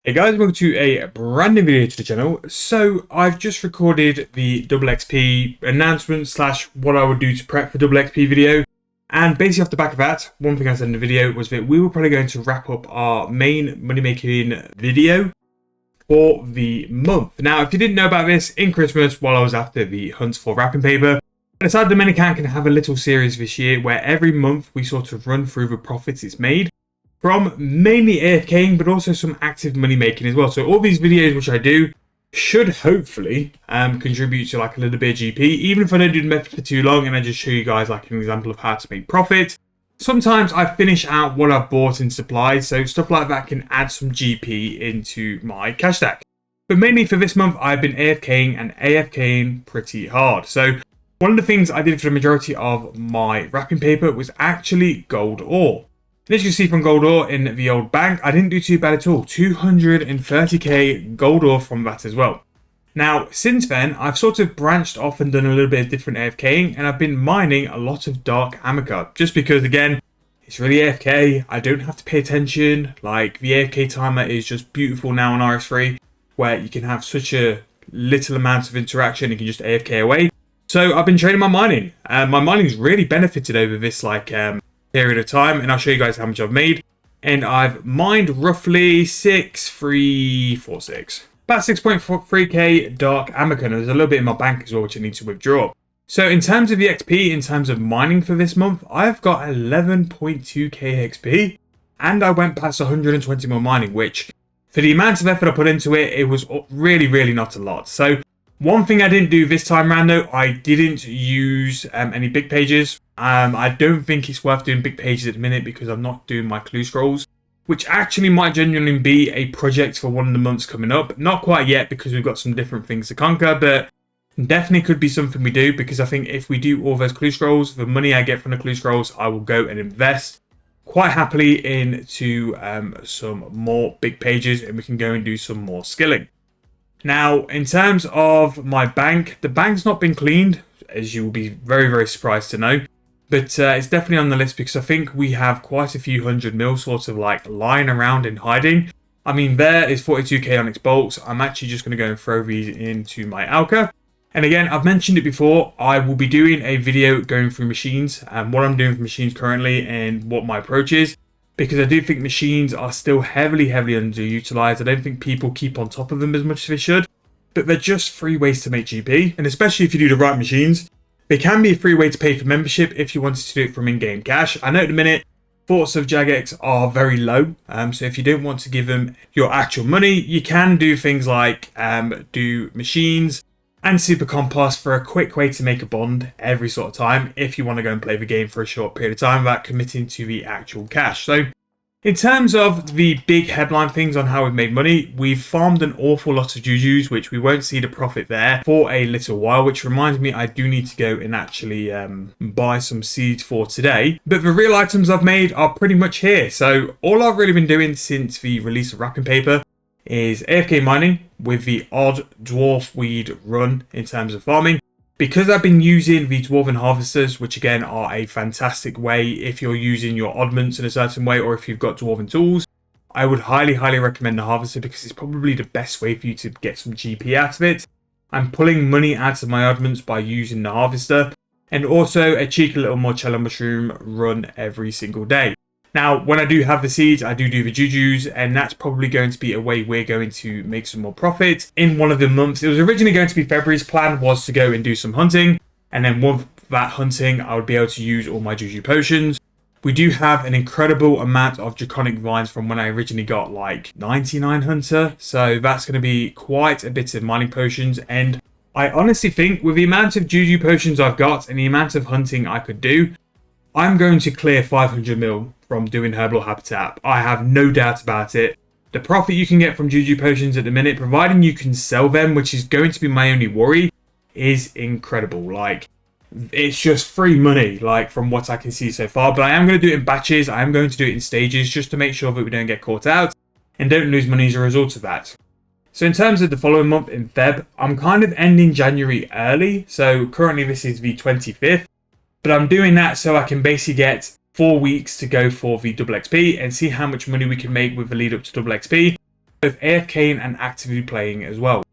Hey guys, welcome to a brand new video to the channel. So I've just recorded the double XP announcement slash what I would do to prep for double XP video. And basically off the back of that, one thing I said in the video was that we were probably going to wrap up our main money making video for the month. Now, if you didn't know about this, in Christmas, while I was after the hunts for wrapping paper, I decided the main account can have a little series this year where every month we sort of run through the profits it's made from mainly AFKing, but also some active money making as well. So all these videos which I do should hopefully contribute to like a little bit of GP, even if I don't do the method for too long and I just show you guys like an example of how to make profit. Sometimes I finish out what I've bought in supplies, so stuff like that can add some GP into my cash stack. But mainly for this month, I've been AFKing and AFKing pretty hard. So one of the things I did for the majority of my wrapping paper was actually gold ore. And as you can see from gold ore in the old bank, I didn't do too bad at all. 230k gold ore from that as well. Now, since then, I've sort of branched off and done a little bit of different AFKing, and I've been mining a lot of dark amica. Just because, again, it's really AFK. I don't have to pay attention. Like, the AFK timer is just beautiful now on RS3, where you can have such a little amount of interaction. You can just AFK away. So I've been training my mining. My mining's really benefited over this, period of time, and I'll show you guys how much I've made. And I've mined roughly 6,346, about 6.3k dark amica, and there's a little bit in my bank as well which I need to withdraw. So in terms of the XP, in terms of mining for this month, I've got 11.2k XP, and I went past 120 more mining, which for the amount of effort I put into it, it was really not a lot. So one thing I didn't do this time around though, I didn't use any big pages. I don't think it's worth doing big pages at the minute because I'm not doing my clue scrolls, which actually might genuinely be a project for one of the months coming up. Not quite yet because we've got some different things to conquer, but definitely could be something we do, because I think if we do all those clue scrolls, the money I get from the clue scrolls, I will go and invest quite happily into some more big pages, and we can go and do some more skilling. Now, in terms of my bank, the bank's not been cleaned, as you will be very surprised to know. But it's definitely on the list because I think we have quite a few 100 mil sort of like lying around and hiding. I mean, there is 42k Onyx bolts. I'm actually just going to go and throw these into my Alka. And again, I've mentioned it before, I will be doing a video going through machines and what I'm doing for machines currently and what my approach is. Because I do think machines are still heavily underutilized. I don't think people keep on top of them as much as they should. But they're just free ways to make GP. And especially if you do the right machines, they can be a free way to pay for membership if you wanted to do it from in-game cash. I know at the minute, thoughts of Jagex are very low. So if you don't want to give them your actual money, you can do things like do machines and super compost for a quick way to make a bond every sort of time if you want to go and play the game for a short period of time without committing to the actual cash. So in terms of the big headline things on how we've made money, we've farmed an awful lot of Jujus, which we won't see the profit there for a little while, which reminds me I do need to go and actually buy some seeds for today. But the real items I've made are pretty much here. So all I've really been doing since the release of wrapping paper is AFK mining with the odd dwarf weed run in terms of farming. Because I've been using the dwarven harvesters, which again are a fantastic way if you're using your oddments in a certain way, or if you've got dwarven tools, I would highly recommend the harvester because it's probably the best way for you to get some GP out of it. I'm pulling money out of my oddments by using the harvester, and also a cheeky little Morcella mushroom run every single day. Now, when I do have the seeds, I do the Jujus, and that's probably going to be a way we're going to make some more profit in one of the months. It was originally going to be February's plan was to go and do some hunting, and then with that hunting, I would be able to use all my Juju potions. We do have an incredible amount of draconic vines from when I originally got like 99 hunter, so that's going to be quite a bit of mining potions, and I honestly think with the amount of Juju potions I've got and the amount of hunting I could do, I'm going to clear 500 mil from doing herbal habitat. I have no doubt about it. The profit you can get from Juju potions at the minute, providing you can sell them, which is going to be my only worry, is incredible. Like, it's just free money, like from what I can see so far. But I am going to do it in batches. I am going to do it in stages just to make sure that we don't get caught out and don't lose money as a result of that. So in terms of the following month in Feb, I'm kind of ending January early. So currently this is the 25th. But I'm doing that so I can basically get 4 weeks to go for the double XP and see how much money we can make with the lead up to double XP. both AFKing and actively playing as well.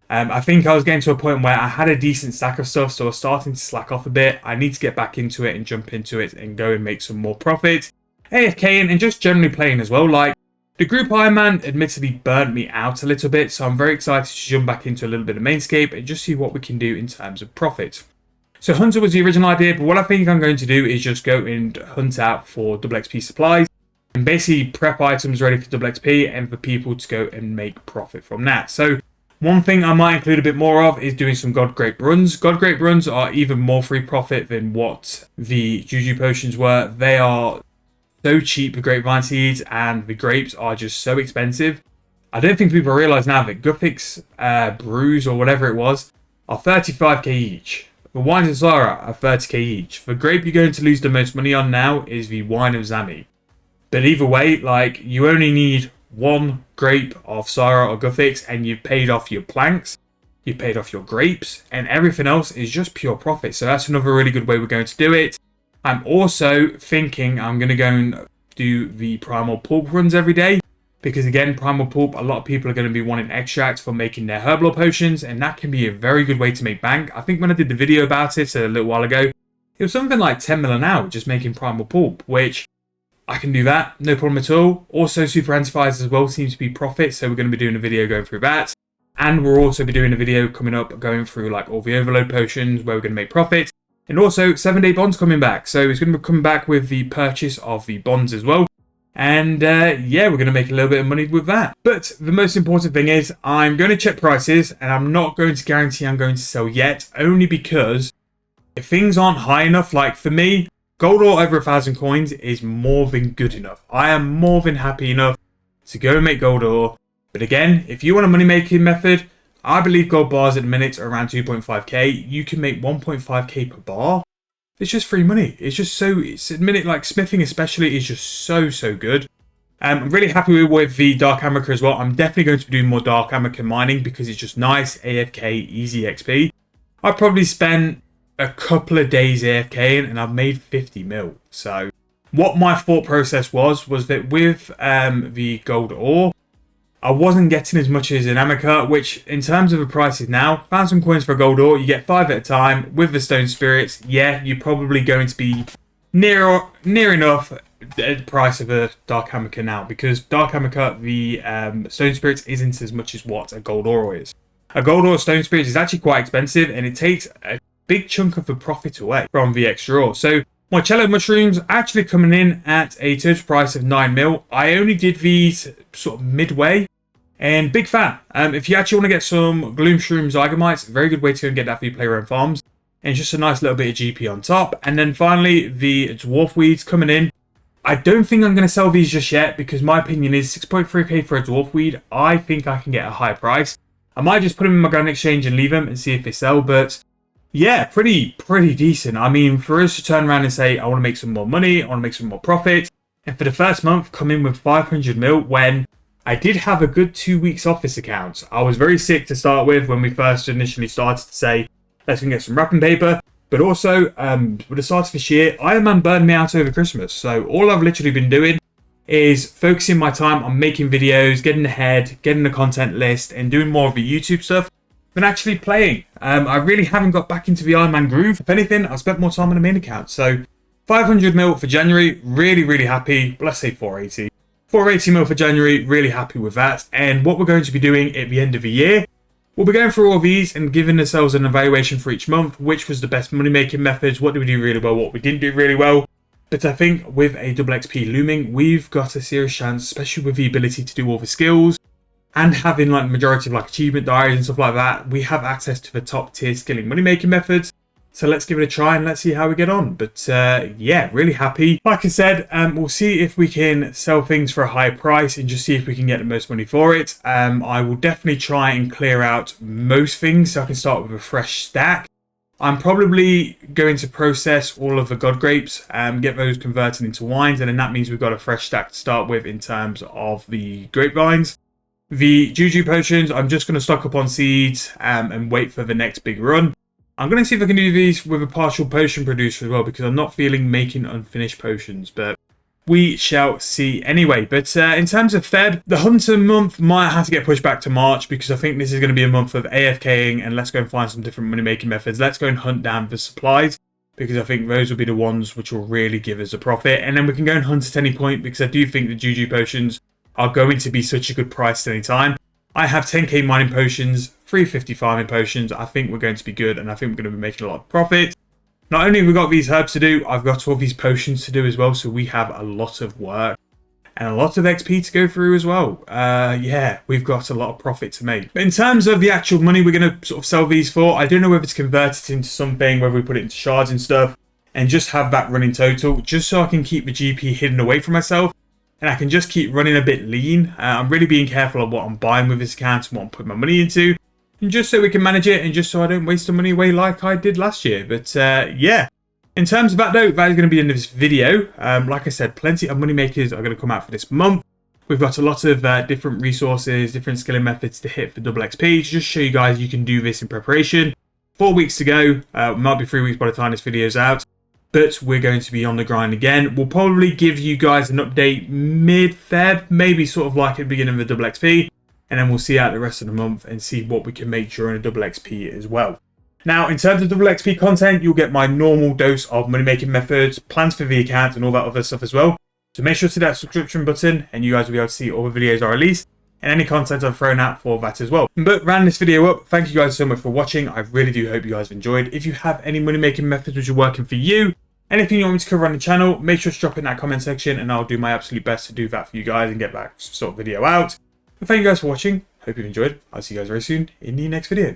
I think I was getting to a point where I had a decent stack of stuff, so I was starting to slack off a bit. I need to get back into it and jump into it and go and make some more profit. AFKing and just generally playing as well. Like, the group Ironman admittedly burnt me out a little bit, so I'm very excited to jump back into a little bit of Mainscape and just see what we can do in terms of profit. So Hunter was the original idea, but what I think I'm going to do is just go and hunt out for double XP supplies and basically prep items ready for double XP and for people to go and make profit from that. So one thing I might include a bit more of is doing some God Grape runs. God Grape runs are even more free profit than what the Juju potions were. They are so cheap for grapevine seeds, and the grapes are just so expensive. I don't think people realise now that Guthix brews or whatever it was are 35k each. The wines of Zara are 30k each. The grape you're going to lose the most money on now is the wine of Zami. But either way, like, you only need one grape of Syrah or Guthix and you've paid off your planks, you've paid off your grapes, and everything else is just pure profit. So that's another really good way we're going to do it. I'm also thinking I'm going to go and do the Primal Pulp runs every day, because again, Primal Pulp, a lot of people are going to be wanting extracts for making their herbal potions, and that can be a very good way to make bank. I think when I did the video about it a little while ago, it was something like 10 mil an hour just making Primal Pulp, which I can do that, no problem at all. Also, Super Antivirus as well seems to be profit, so we're going to be doing a video going through that. And we'll also be doing a video coming up going through like all the overload potions where we're going to make profit. And also 7-day bonds coming back, so it's going to be coming back with the purchase of the bonds as well. And yeah, we're going to make a little bit of money with that. But the most important thing is I'm going to check prices, and I'm not going to guarantee I'm going to sell yet, only because if things aren't high enough, like for me, gold ore over 1,000 coins is more than good enough. I am more than happy enough to go and make gold ore. But again, if you want a money making method, I believe gold bars at the minute are around 2.5k. You can make 1.5k per bar. It's just free money. It's just so, it's at the minute, like smithing especially is just so good. I'm really happy with the Dark Amica as well. I'm definitely going to be doing more Dark Amica mining because it's just nice, AFK, easy XP. I probably spent a couple of days AFKing and I've made 50 mil. So what my thought process was that with the gold ore, I wasn't getting as much as an Amica, which in terms of the prices now, 1,000 coins for a gold ore, you get 5 at a time. With the stone spirits, yeah, you're probably going to be near enough the price of a Dark Amica now, because Dark Amica, the stone spirits isn't as much as what a gold ore is. A gold ore stone spirit is actually quite expensive, and it takes a big chunk of the profit away from the extra ore. So my cello mushrooms actually coming in at a total price of 9 mil. I only did these sort of midway, and big fan. If you actually want to get some gloom shroom zygamites, very good way to go and get that for your play around farms, and just a nice little bit of GP on top. And then finally the dwarf weeds coming in. I don't think I'm going to sell these just yet, because my opinion is 6.3k for a dwarf weed. I think I can get a high price. I might just put them in my gun exchange and leave them and see if they sell, but yeah, pretty decent. I mean, for us to turn around and say, I want to make some more money, I want to make some more profit, and for the first month come in with 500 mil when I did have a good 2 weeks off this account. I was very sick to start with when we first initially started to say, let's go get some wrapping paper. But also, with the start of this year, Iron Man burned me out over Christmas. So all I've literally been doing is focusing my time on making videos, getting ahead, getting the content list, and doing more of the YouTube stuff than actually playing. I really haven't got back into the Iron Man groove. If anything, I've spent more time on the main account. So 500 mil for January, really happy. Let's say 480. 480 mil for January, really happy with that. And what we're going to be doing at the end of the year, we'll be going through all these and giving ourselves an evaluation for each month, which was the best money making methods, what did we do really well, what we didn't do really well. But I think with a double XP looming, we've got a serious chance, especially with the ability to do all the skills and having like the majority of like achievement diaries and stuff like that. We have access to the top tier skilling money making methods. So let's give it a try and let's see how we get on. But yeah, really happy. Like I said, we'll see if we can sell things for a higher price and just see if we can get the most money for it. I will definitely try and clear out most things so I can start with a fresh stack. I'm probably going to process all of the god grapes and get those converted into wines. And then that means we've got a fresh stack to start with in terms of the grapevines. The Juju potions, I'm just going to stock up on seeds and wait for the next big run. I'm going to see if I can do these with a partial potion producer as well, because I'm not feeling making unfinished potions. But we shall see anyway. But in terms of Feb, the Hunter month might have to get pushed back to March, because I think this is going to be a month of AFKing and let's go and find some different money making methods. Let's go and hunt down the supplies, because I think those will be the ones which will really give us a profit. And then we can go and hunt at any point, because I do think the Juju potions are going to be such a good price at any time. I have 10k mining potions, 350 farming potions. I think we're going to be good, and I think we're going to be making a lot of profit. Not only have we got these herbs to do, I've got all these potions to do as well, so we have a lot of work and a lot of XP to go through as well. Yeah, we've got a lot of profit to make. But in terms of the actual money we're going to sort of sell these for, I don't know whether to convert it into something, whether we put it into shards and stuff, and just have that running total, just so I can keep the GP hidden away from myself, and I can just keep running a bit lean. I'm really being careful of what I'm buying with this account and what I'm putting my money into, and just so we can manage it, and just so I don't waste the money away like I did last year. But yeah, in terms of that though, that is going to be the end of this video. Like I said, plenty of money makers are going to come out for this month. We've got a lot of different resources, different skilling methods to hit for double XP, to just show you guys you can do this in preparation. 4 weeks to go, might be 3 weeks by the time this video's out, but we're going to be on the grind again. We'll probably give you guys an update mid-Feb, maybe sort of like at the beginning of the double XP. And then we'll see out the rest of the month and see what we can make during a double XP as well. Now, in terms of double XP content, you'll get my normal dose of money-making methods, plans for the account, and all that other stuff as well. So make sure to hit that subscription button, and you guys will be able to see all the videos I release, and any content I've thrown out for that as well. But rounding this video up, thank you guys so much for watching. I really do hope you guys have enjoyed. If you have any money-making methods which are working for you, anything you want me to cover on the channel, make sure to drop it in that comment section, and I'll do my absolute best to do that for you guys and get that sort of video out. But thank you guys for watching. Hope you've enjoyed. I'll see you guys very soon in the next video.